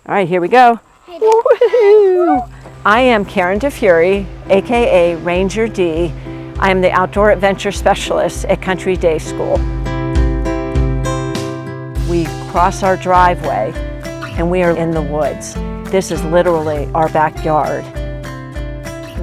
All right, here we go. Woo-hoo! I am Karen DiFiore, aka Ranger D. I am the Outdoor Adventure Specialist at Country Day School. We cross our driveway and we are in the woods. This is literally our backyard.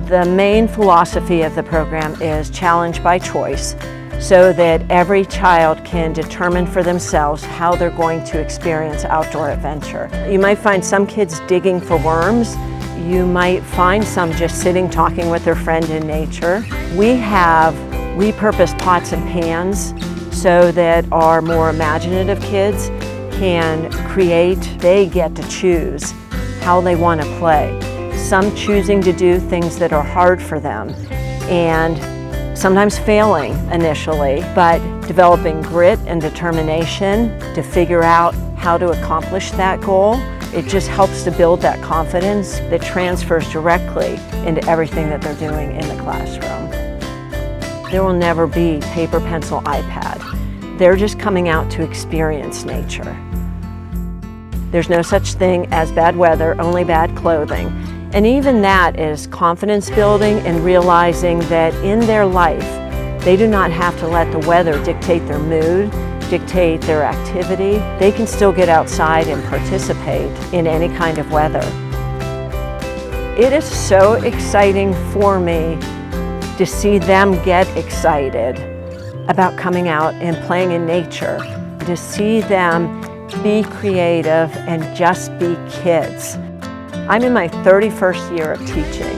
The main philosophy of the program is challenge by choice, so that every child can determine for themselves how they're going to experience outdoor adventure. You might find some kids digging for worms. You might find some just sitting talking with their friend in nature. We have repurposed pots and pans so that our more imaginative kids can create. They get to choose how they want to play. Some choosing to do things that are hard for them, and sometimes failing initially, but developing grit and determination to figure out how to accomplish that goal. It just helps to build that confidence that transfers directly into everything that they're doing in the classroom. There will never be paper, pencil, iPad. They're just coming out to experience nature. There's no such thing as bad weather, only bad clothing. And even that is confidence building and realizing that in their life, they do not have to let the weather dictate their mood, dictate their activity. They can still get outside and participate in any kind of weather. It is so exciting for me to see them get excited about coming out and playing in nature, to see them be creative and just be kids. I'm in my 31st year of teaching,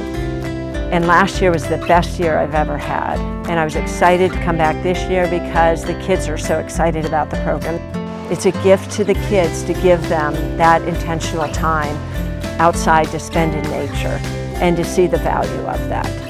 and last year was the best year I've ever had. And I was excited to come back this year because the kids are so excited about the program. It's a gift to the kids to give them that intentional time outside to spend in nature and to see the value of that.